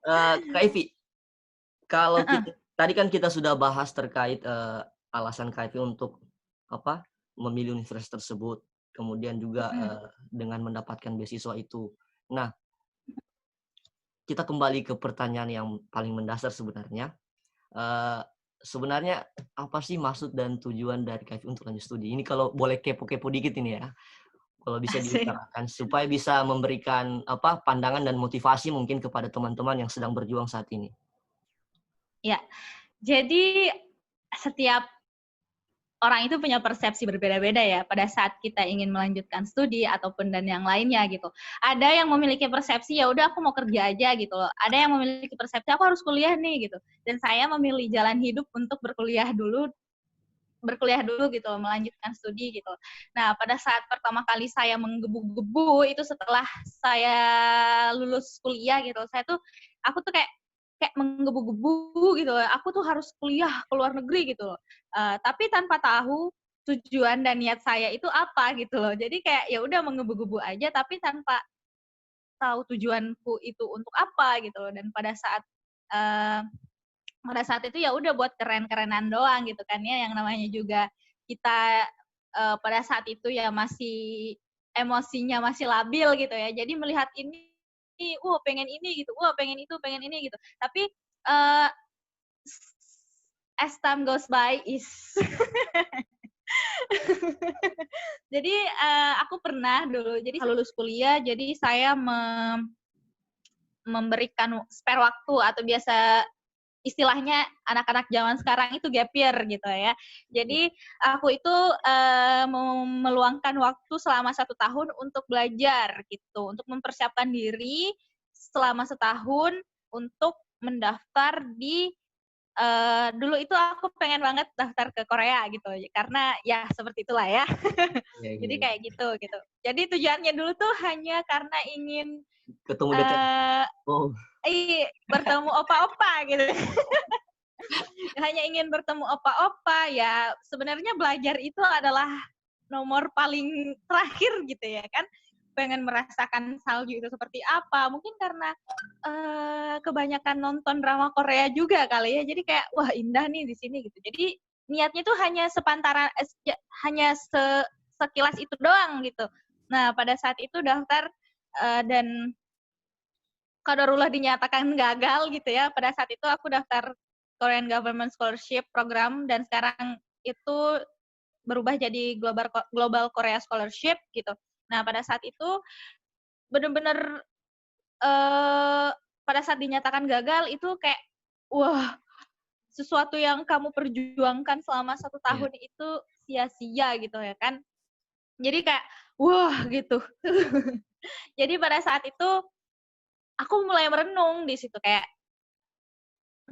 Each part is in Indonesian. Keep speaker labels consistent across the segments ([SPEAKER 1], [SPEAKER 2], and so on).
[SPEAKER 1] Kak Evi, kalau
[SPEAKER 2] Heeh,
[SPEAKER 1] kita tadi kan kita sudah bahas terkait, alasan Kak Evi untuk apa, memilih universitas tersebut, kemudian juga,
[SPEAKER 2] mhm.
[SPEAKER 1] dengan mendapatkan beasiswa itu. Nah, kita kembali ke pertanyaan yang paling mendasar sebenarnya, eee, sebenarnya apa sih maksud dan tujuan dari Kak Evi untuk lanjut studi? Ini kalau boleh kepo-kepo dikit ini ya, kalau bisa
[SPEAKER 2] Asik.
[SPEAKER 1] diutarakan supaya bisa memberikan apa, pandangan dan motivasi mungkin kepada teman-teman yang sedang berjuang saat ini.
[SPEAKER 2] Ya, jadi setiap orang itu punya persepsi berbeda-beda ya pada saat kita ingin melanjutkan studi ataupun dan yang lainnya gitu. Ada yang memiliki persepsi ya udah aku mau kerja aja gitu loh. Ada yang memiliki persepsi aku harus kuliah nih gitu. Dan saya memilih jalan hidup untuk berkuliah dulu gitu loh, melanjutkan studi gitu. Nah, pada saat pertama kali saya menggebu-gebu itu setelah saya lulus kuliah gitu, aku tuh kayak kayak menggebu-gebu gitu loh. Aku tuh harus kuliah ke luar negeri gitu loh. Tapi tanpa tahu tujuan dan niat saya itu apa gitu loh. Jadi kayak ya udah menggebu-gebu aja tapi tanpa tahu tujuanku itu untuk apa gitu loh. Dan eee, pada saat itu ya udah buat keren-kerenan doang gitu kan ya, yang namanya juga kita, pada saat itu ya masih emosinya masih labil gitu ya. Jadi melihat ini, "Wah pengen ini," gitu, "Wah pengen itu, pengen ini," gitu. Tapi, eee, as time goes by is jadi, aku pernah dulu jadi lulus kuliah, jadi saya memberikan spare waktu atau biasa istilahnya anak-anak zaman sekarang itu gap year gitu ya.
[SPEAKER 1] Iya.
[SPEAKER 2] Jadi aku itu, meluangkan waktu selama 1 tahun untuk belajar gitu, untuk mempersiapkan diri selama setahun untuk mendaftar di dulu itu aku pengen banget daftar ke Korea gitu, karena ya seperti itulah ya.
[SPEAKER 1] Iya iya
[SPEAKER 2] Jadi
[SPEAKER 1] iya.
[SPEAKER 2] kayak gitu. Jadi tujuannya dulu tuh hanya karena ingin,
[SPEAKER 1] Ketemu dekat
[SPEAKER 2] eee,
[SPEAKER 1] oh,
[SPEAKER 2] bertemu opa-opa gitu. Hanya ingin bertemu opa-opa, ya sebenarnya belajar itu adalah nomor paling terakhir gitu ya kan, pengen merasakan salju itu seperti apa, mungkin karena, kebanyakan nonton drama Korea juga kali ya, jadi kayak, wah indah nih di sini gitu. Jadi niatnya tuh hanya sepantara es ja hanya sekilas itu doang gitu. Nah pada saat itu daftar, dan qadarullah dinyatakan gagal gitu ya, pada saat itu aku daftar Korean Government Scholarship Program dan sekarang itu berubah jadi Global Korea Scholarship gitu. Nah, pada saat itu bener-bener, eee, pada saat dinyatakan gagal itu kayak, wah, sesuatu yang kamu perjuangkan selama 1 tahun
[SPEAKER 1] iya.
[SPEAKER 2] itu sia-sia gitu ya kan. Jadi kayak, wah gitu. Jadi pada saat itu aku mulai merenung di situ kayak,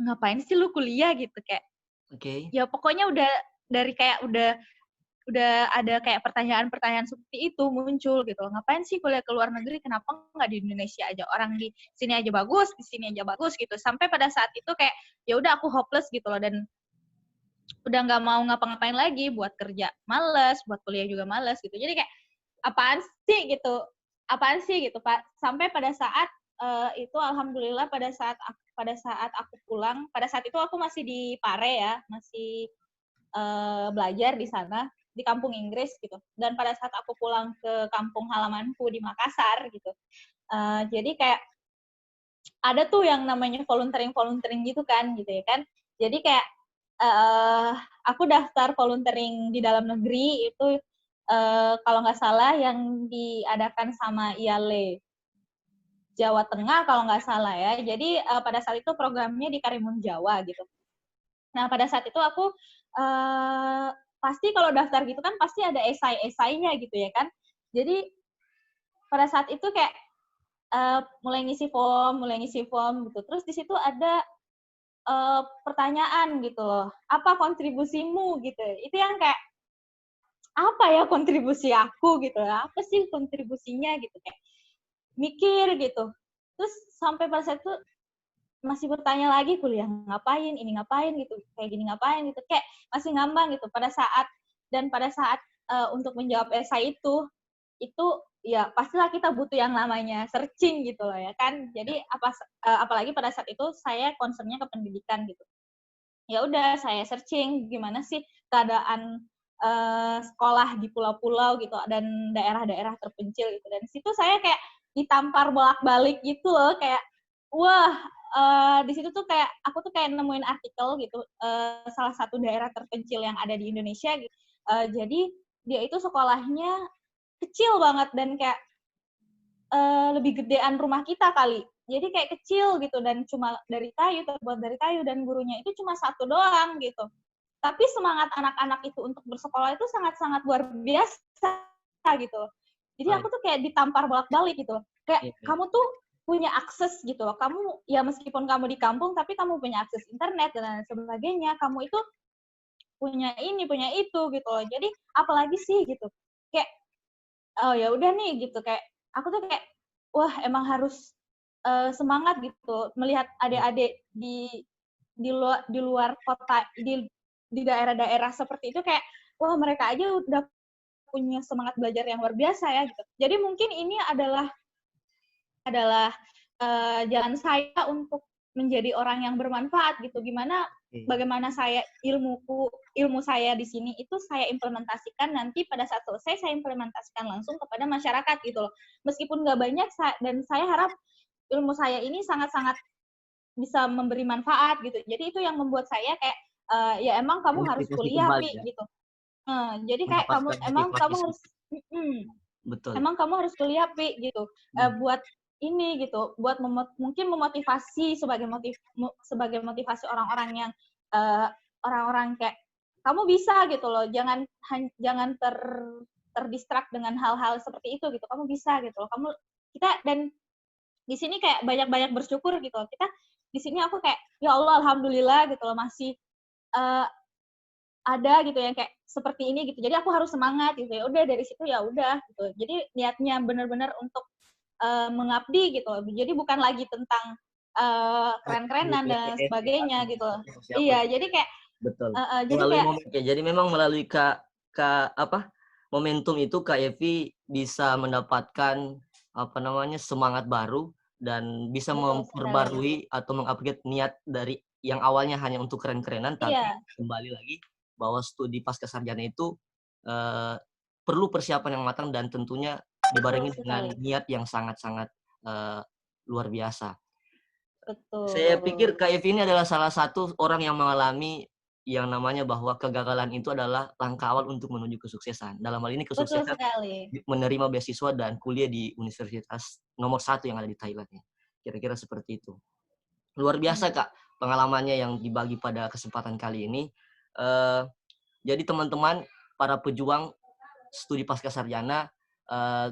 [SPEAKER 2] "Ngapain sih lu kuliah?" Gitu, kayak
[SPEAKER 1] Oke.
[SPEAKER 2] ya pokoknya dari kayak udah ada kayak pertanyaan-pertanyaan seperti itu muncul gitu loh, "Ngapain sih kuliah ke luar negeri, kenapa nggak di Indonesia aja? Orang di sini aja bagus, di sini aja bagus," gitu. Sampai pada saat itu kayak, ya udah aku hopeless gitu loh dan udah nggak mau ngapa-ngapain lagi, buat kerja males, buat kuliah juga males gitu. Jadi kayak, "Apaan sih?" gitu, "Apaan sih?" gitu, Pak. Sampai pada saat, itu alhamdulillah pada saat aku pulang, pada saat itu aku masih di Pare ya, masih belajar di sana, di kampung Inggris gitu. Dan pada saat aku pulang ke kampung halamanku di Makassar gitu, jadi kayak ada tuh yang namanya volunteering-volunteering gitu kan, gitu ya kan. Jadi kayak, eee, aku daftar volunteering di dalam negeri itu, kalau nggak salah yang diadakan sama IALE Jawa Tengah kalau nggak salah ya. Jadi, pada saat itu programnya di Karimun Jawa gitu. Nah, pada saat itu aku, eee, pasti kalau daftar gitu kan pasti ada esai-esainya gitu ya kan. Jadi pada saat itu kayak, mulai ngisi form gitu. Terus di situ ada, pertanyaan gitu loh, "Apa kontribusimu?" Gitu. Itu yang kayak, "Apa ya kontribusi aku?" Gitu, "Apa sih kontribusinya?" Gitu, kayak mikir gitu. Terus sampai pas itu masih bertanya lagi, "Kuliah ngapain? Ini ngapain?" Gitu, "Kayak gini ngapain?" Gitu, kayak masih ngambang gitu pada saat, untuk menjawab esai itu, itu ya pastilah kita butuh yang namanya searching gitu loh ya kan. Jadi apalagi pada saat itu saya concernnya ke pendidikan gitu. Ya udah saya searching gimana sih keadaan sekolah di pulau-pulau gitu dan daerah-daerah terpencil gitu. Dan di situ saya kayak ditampar bolak-balik gitu loh, kayak wah, di situ tuh kayak aku tuh kayak nemuin artikel gitu, salah satu daerah terpencil yang ada di Indonesia gitu. Jadi dia itu sekolahnya kecil banget dan kayak lebih gedean rumah kita kali. Jadi kayak kecil gitu dan cuma dari kayu, terbuat dari kayu dan gurunya itu cuma satu doang gitu. Tapi semangat anak-anak itu untuk bersekolah itu sangat-sangat luar biasa gitu. Jadi
[SPEAKER 1] Baik.
[SPEAKER 2] aku tuh kayak ditampar bolak-balik gitu. Kayak
[SPEAKER 1] Iya, iya.
[SPEAKER 2] kamu tuh punya akses gitu loh. Kamu ya meskipun kamu di kampung tapi kamu punya akses internet dan lain sebagainya. Kamu itu punya ini, punya itu gitu loh. Jadi apalagi sih gitu. Kayak oh ya udah nih gitu kayak aku tuh kayak wah emang harus semangat gitu melihat adik-adik di luar kota di daerah-daerah seperti itu kayak wah mereka aja udah punya semangat belajar yang luar biasa ya gitu. Jadi mungkin ini adalah jalan saya untuk menjadi orang yang bermanfaat gitu. Bagaimana saya ilmu saya di sini itu saya implementasikan nanti pada saat selesai saya implementasikan langsung kepada masyarakat gitu loh. Meskipun nggak banyak dan saya harap ilmu saya ini sangat-sangat bisa memberi manfaat gitu. Jadi itu yang membuat saya kayak ya emang kamu harus
[SPEAKER 1] Motivasi
[SPEAKER 2] kuliah
[SPEAKER 1] kembali
[SPEAKER 2] Pi
[SPEAKER 1] ya,
[SPEAKER 2] gitu. Jadi kayak
[SPEAKER 1] mendapatkan motivasi
[SPEAKER 2] kamu harus
[SPEAKER 1] betul.
[SPEAKER 2] emang kamu harus kuliah Pi gitu.
[SPEAKER 1] Hmm.
[SPEAKER 2] Buat ini gitu, buat mungkin memotivasi sebagai motivasi orang-orang yang orang-orang kayak kamu bisa gitu loh, jangan terdistract dengan hal-hal seperti itu gitu. Kamu bisa gitu loh. Kita dan di sini kayak banyak-banyak bersyukur gitu loh. Kita di sini aku kayak ya Allah alhamdulillah gitu loh masih uh, ada gitu yang kayak seperti ini gitu. Jadi aku harus semangat gitu ya. Udah dari situ ya udah gitu. Jadi niatnya benar-benar untuk mengabdi gitu. Jadi bukan lagi tentang keren-kerenan dan sebagainya gitu.
[SPEAKER 1] Siapa
[SPEAKER 2] Iya,
[SPEAKER 1] gitu
[SPEAKER 2] jadi
[SPEAKER 1] ya.
[SPEAKER 2] kayak
[SPEAKER 1] Betul.
[SPEAKER 2] jadi
[SPEAKER 1] Melalui
[SPEAKER 2] kayak
[SPEAKER 1] momen ya. Jadi memang melalui apa momentum itu Kak Evi bisa mendapatkan apa namanya semangat baru dan bisa
[SPEAKER 2] betul sekali.
[SPEAKER 1] memperbarui atau mengupgrade niat dari yang awalnya hanya untuk keren-kerenan tapi
[SPEAKER 2] Iya,
[SPEAKER 1] kembali lagi bahwa studi pasca sarjana itu eh, perlu persiapan yang matang dan tentunya
[SPEAKER 2] betul
[SPEAKER 1] dibarengi dengan
[SPEAKER 2] sekali.
[SPEAKER 1] niat yang sangat-sangat eh, luar biasa. Saya
[SPEAKER 2] Betul.
[SPEAKER 1] pikir Kak Evi ini adalah salah satu orang yang mengalami yang namanya bahwa kegagalan itu adalah langkah awal untuk menuju kesuksesan. Dalam hal ini
[SPEAKER 2] Betul
[SPEAKER 1] kesuksesan
[SPEAKER 2] sekali.
[SPEAKER 1] menerima beasiswa dan kuliah di universitas nomor 1 yang ada di Thailand ya. Kira-kira seperti itu. Luar biasa
[SPEAKER 2] Hmm.
[SPEAKER 1] Kak pengalamannya yang dibagi pada kesempatan kali ini. Eh, jadi teman-teman para pejuang studi pasca sarjana,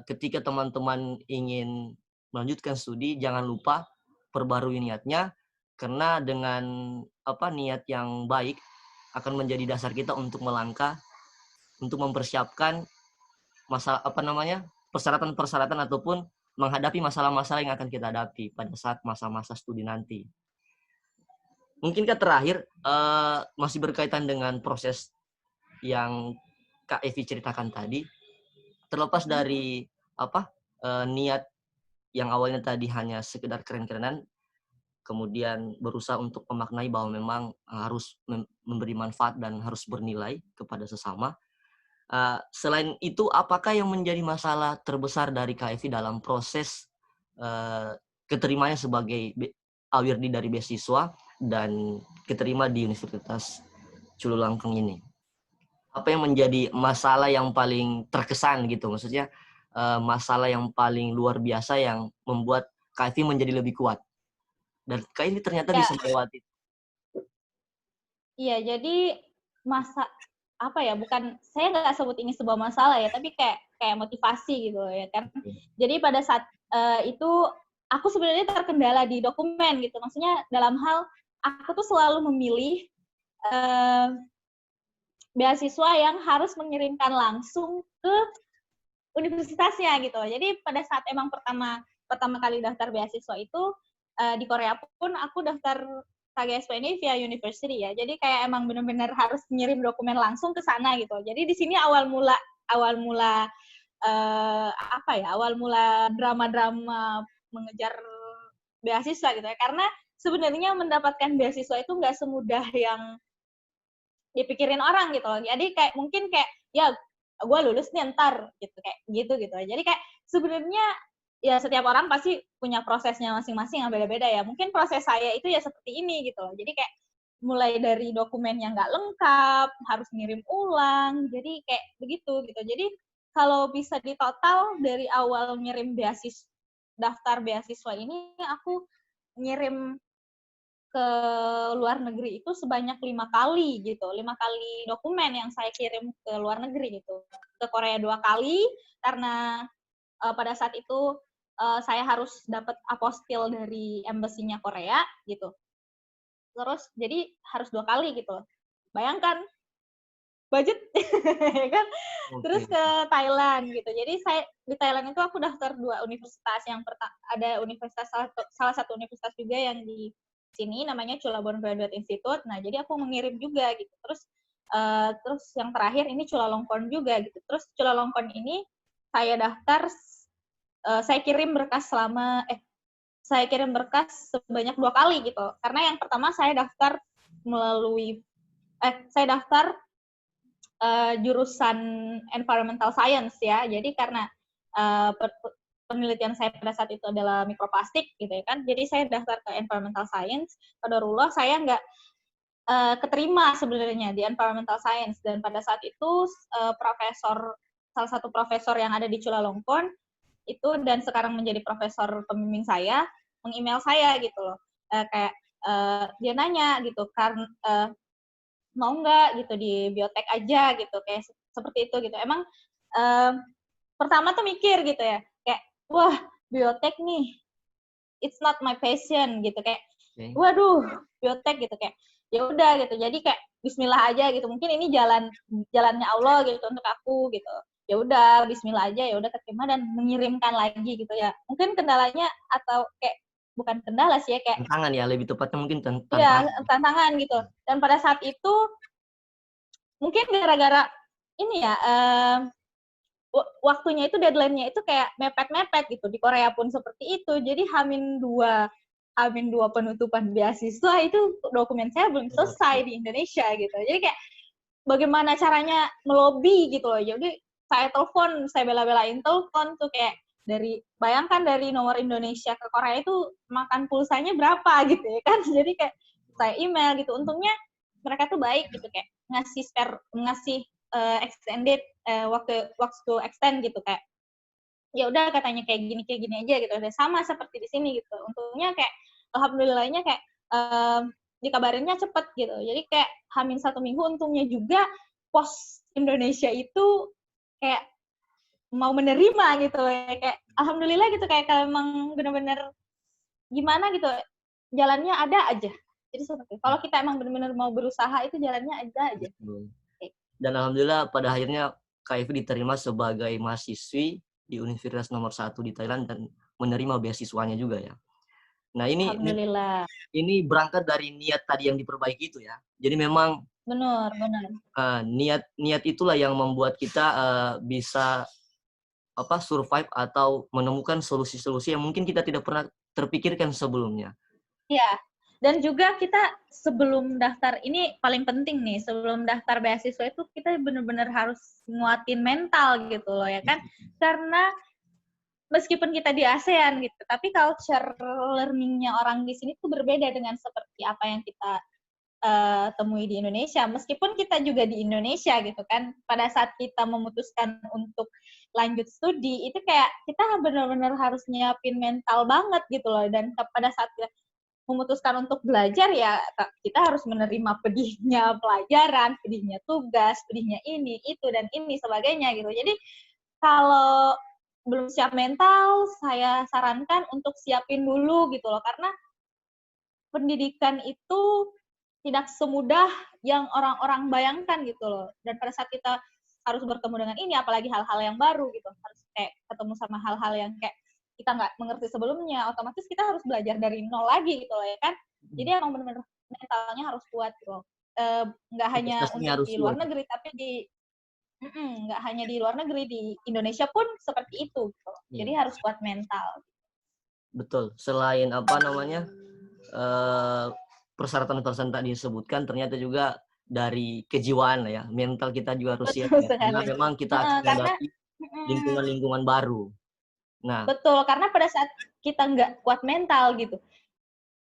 [SPEAKER 1] ketika teman-teman ingin melanjutkan studi, jangan lupa perbarui niatnya, karena dengan niat yang baik akan menjadi dasar kita untuk melangkah, untuk mempersiapkan persyaratan-persyaratan ataupun menghadapi masalah-masalah yang akan kita hadapi pada saat masa-masa studi nanti. Mungkinkah terakhir masih berkaitan dengan proses yang Kak Evi ceritakan tadi, terlepas dari niat yang awalnya tadi hanya sekedar keren-kerenan, kemudian berusaha untuk memaknai bahwa memang harus memberi manfaat dan harus bernilai kepada sesama. Selain itu, apakah yang menjadi masalah terbesar dari KFV dalam proses keterimanya sebagai awirdi dari beasiswa dan keterima di Universitas Cululangkeng ini? Apa yang menjadi masalah yang paling terkesan gitu, maksudnya masalah yang paling luar biasa yang membuat KFV menjadi lebih kuat dan KFV ternyata
[SPEAKER 2] Ya,
[SPEAKER 1] bisa melewati.
[SPEAKER 2] iya, jadi masa apa ya? Bukan saya nggak sebut ini sebuah masalah ya, tapi kayak motivasi gitu ya kan. Jadi pada saat itu aku sebenarnya terkendala di dokumen gitu. Maksudnya dalam hal aku tuh selalu memilih beasiswa yang harus mengirimkan langsung ke universitasnya gitu. Jadi pada saat emang pertama kali daftar beasiswa itu di Korea pun aku daftar KGSP ini via university ya. Jadi kayak emang benar-benar harus ngirim dokumen langsung ke sana gitu. Jadi di sini awal mula apa ya, awal mula drama-drama mengejar beasiswa gitu ya. Karena sebenarnya mendapatkan beasiswa itu nggak semudah yang dipikirin orang gitu loh. Jadi kayak mungkin kayak ya gue lulus nih ntar gitu kayak gitu. Jadi kayak sebenarnya ya setiap orang pasti punya prosesnya masing-masing yang beda-beda ya. Mungkin proses saya itu ya seperti ini gitu loh. Jadi kayak mulai dari dokumen yang nggak lengkap, harus ngirim ulang, jadi kayak begitu gitu. Jadi kalau bisa ditotal dari awal ngirim daftar beasiswa ini, aku ngirim ke luar negeri itu sebanyak 5 kali gitu, 5 kali dokumen yang saya kirim ke luar negeri gitu. Ke Korea 2 kali karena pada saat itu saya harus dapat apostil dari embassy-nya Korea gitu. Terus jadi harus 2 kali gitu. Bayangkan budget kan. Terus
[SPEAKER 1] Oke.
[SPEAKER 2] ke Thailand gitu. Jadi saya di Thailand itu aku daftar 2 universitas. Yang ada universitas salah satu universitas juga yang di sini namanya Chulalongkorn Graduate Institute. Nah, jadi aku mengirim juga gitu. Terus yang terakhir ini Chulalongkorn juga gitu. Terus Chulalongkorn ini saya daftar saya kirim berkas sebanyak 2 kali gitu. Karena yang pertama saya daftar saya daftar jurusan environmental science ya. Jadi karena penelitian saya pada saat itu adalah mikroplastik gitu ya kan. Jadi saya daftar ke environmental science. Qadarullah saya nggak keterima sebenarnya di environmental science, dan pada saat itu salah satu profesor yang ada di Chulalongkorn itu dan sekarang menjadi profesor pembimbing saya meng-email saya gitu loh, kayak dia nanya gitu kan, mau nggak gitu di biotek aja gitu, kayak seperti itu gitu. Emang pertama tuh mikir gitu ya, kayak wah biotek nih it's not my passion gitu, kayak waduh biotek gitu, kayak ya udah gitu. Jadi kayak bismillah aja gitu, mungkin ini jalannya Allah gitu untuk aku gitu. Ya udah bismillah aja, ya udah keterima dan mengirimkan lagi gitu ya. Mungkin kendalanya atau kayak bukan kendala sih ya, kayak
[SPEAKER 1] Tantangan ya, lebih tepatnya mungkin
[SPEAKER 2] ya
[SPEAKER 1] tantangan.
[SPEAKER 2] tantangan gitu. Dan pada saat itu mungkin gara-gara ini ya waktunya itu, deadline-nya itu kayak mepet-mepet gitu. Di Korea pun seperti itu. Jadi Hamin dua penutupan beasiswa itu dokumen saya belum selesai di Indonesia gitu. Jadi kayak bagaimana caranya melobi gitu loh. Jadi saya telepon, saya bela-belain telepon tuh kayak bayangkan dari nomor Indonesia ke Korea itu makan pulsanya berapa gitu ya kan. Jadi kayak saya email gitu. Untungnya mereka tuh baik gitu, kayak ngasih extended waktu extend gitu, kayak ya udah katanya kayak gini aja gitu. Sama seperti di sini gitu. Untungnya kayak alhamdulillahnya kayak dikabarinnya cepet gitu. Jadi kayak Hamin 1 minggu untungnya juga pos Indonesia itu kayak mau menerima gitu ya. Kayak alhamdulillah gitu, kayak kalau emang bener-bener gimana gitu, jalannya ada aja. Jadi seperti kalau kita emang benar-benar mau berusaha itu jalannya ada aja.
[SPEAKER 1] Dan alhamdulillah pada akhirnya Kak Evi diterima sebagai mahasiswi di Universitas nomor 1 di Thailand dan menerima beasiswanya juga ya. Nah
[SPEAKER 2] Alhamdulillah.
[SPEAKER 1] ini berangkat dari niat tadi yang diperbaiki itu ya. Jadi memang
[SPEAKER 2] Benar.
[SPEAKER 1] niat itulah yang membuat kita bisa survive atau menemukan solusi-solusi yang mungkin kita tidak pernah terpikirkan sebelumnya.
[SPEAKER 2] Iya. Dan juga kita sebelum daftar, ini paling penting nih, sebelum daftar beasiswa itu kita benar-benar harus nguatin mental gitu loh ya kan. Karena meskipun kita di ASEAN gitu, tapi culture learning-nya orang di sini tuh berbeda dengan seperti apa yang kita temui di Indonesia. Meskipun kita juga di Indonesia gitu kan, pada saat kita memutuskan untuk lanjut studi, itu kayak kita benar-benar harus nyiapin mental banget gitu loh. Dan pada saat kita memutuskan untuk belajar, ya kita harus menerima pedihnya pelajaran, pedihnya tugas, pedihnya ini, itu, dan ini sebagainya gitu. Jadi kalau belum siap mental, saya sarankan untuk siapin dulu gitu loh, karena pendidikan itu tidak semudah yang orang-orang bayangkan gitu loh. Dan pada saat kita harus bertemu dengan ini, apalagi hal-hal yang baru gitu, harus kayak ketemu sama hal-hal yang kayak kita nggak mengerti sebelumnya, otomatis kita harus belajar dari nol lagi gitu loh ya kan. Jadi emang benar-benar mentalnya harus kuat gitu loh. Nggak hanya
[SPEAKER 1] Investasinya
[SPEAKER 2] untuk
[SPEAKER 1] harus
[SPEAKER 2] di luar
[SPEAKER 1] kuat.
[SPEAKER 2] negeri, tapi nggak hanya di luar negeri, di Indonesia pun seperti itu. Gitu. Jadi harus kuat mental.
[SPEAKER 1] Betul. Selain apa namanya persyaratan-persyaratan tadi disebutkan, ternyata juga dari kejiwaan ya, mental kita juga harus siap ya. Karena memang kita akan menghadapi lingkungan-lingkungan baru. Nah,
[SPEAKER 2] betul, karena pada saat kita nggak kuat mental gitu,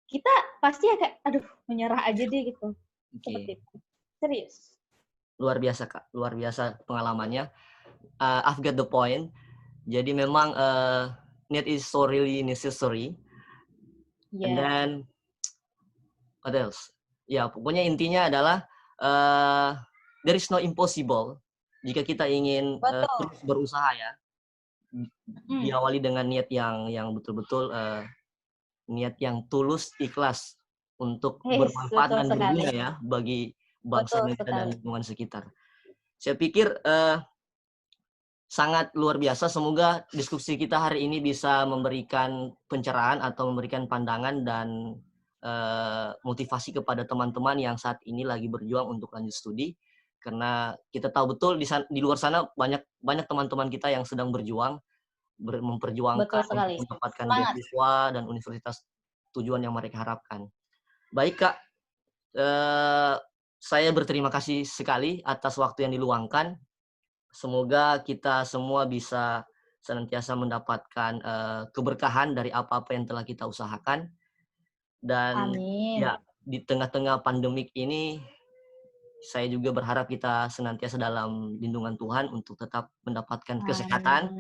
[SPEAKER 2] kita pasti kayak, aduh, menyerah aja deh gitu. Seperti itu. Serius.
[SPEAKER 1] Luar biasa, Kak. Luar biasa pengalamannya. I've got the point. Jadi memang need is so really necessary. And then what else? Ya, pokoknya intinya adalah there is no impossible jika kita ingin terus berusaha ya. Diawali dengan niat yang betul-betul niat yang tulus, ikhlas untuk bermanfaat dan berguna ya bagi bangsa Indonesia dan lingkungan sekitar. Saya pikir sangat luar biasa. Semoga diskusi kita hari ini bisa memberikan pencerahan atau memberikan pandangan dan motivasi kepada teman-teman yang saat ini lagi berjuang untuk lanjut studi. Karena kita tahu betul di luar sana banyak teman-teman kita yang sedang berjuang, memperjuangkan untuk mendapatkan beasiswa dan universitas tujuan yang mereka harapkan. Baik, Kak. Saya berterima kasih sekali atas waktu yang diluangkan. Semoga kita semua bisa senantiasa mendapatkan keberkahan dari apa-apa yang telah kita usahakan. Dan ya, di tengah-tengah pandemik ini, saya juga berharap kita senantiasa dalam lindungan Tuhan untuk tetap mendapatkan kesehatan.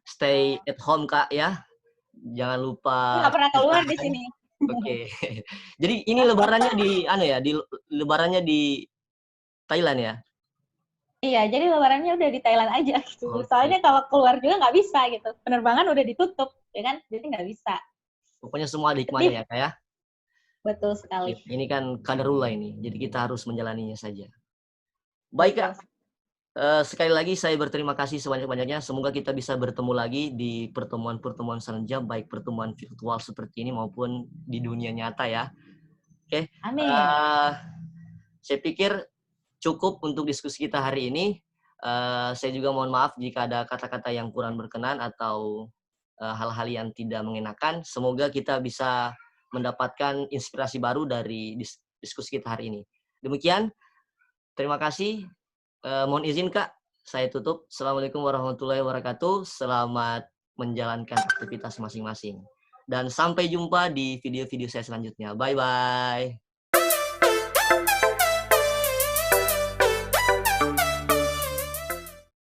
[SPEAKER 1] Stay at home, Kak, ya. Jangan lupa.
[SPEAKER 2] Nggak pernah keluar di sini.
[SPEAKER 1] Oke. Jadi ini lebarannya lebarannya di Thailand ya?
[SPEAKER 2] Iya, jadi lebarannya udah di Thailand aja gitu. Soalnya kalau keluar juga nggak bisa gitu. Penerbangan udah ditutup, ya kan? Jadi nggak bisa.
[SPEAKER 1] Pokoknya semua ada hikmahnya ya, Kak ya?
[SPEAKER 2] Betul sekali.
[SPEAKER 1] Ini kan qadarullah ini, jadi kita harus menjalaninya saja. Baik, Kak. Sekali lagi saya berterima kasih sebanyak-banyaknya. Semoga kita bisa bertemu lagi di pertemuan-pertemuan selanjutnya, baik pertemuan virtual seperti ini maupun di dunia nyata ya. Oke.
[SPEAKER 2] Amin.
[SPEAKER 1] Saya pikir cukup untuk diskusi kita hari ini. Saya juga mohon maaf jika ada kata-kata yang kurang berkenan atau hal-hal yang tidak mengenakan. Semoga kita bisa mendapatkan inspirasi baru dari diskusi kita hari ini. Demikian, terima kasih. Mohon izin, Kak, saya tutup. Assalamualaikum warahmatullahi wabarakatuh. Selamat menjalankan aktivitas masing-masing. Dan sampai jumpa di video-video saya selanjutnya. Bye-bye.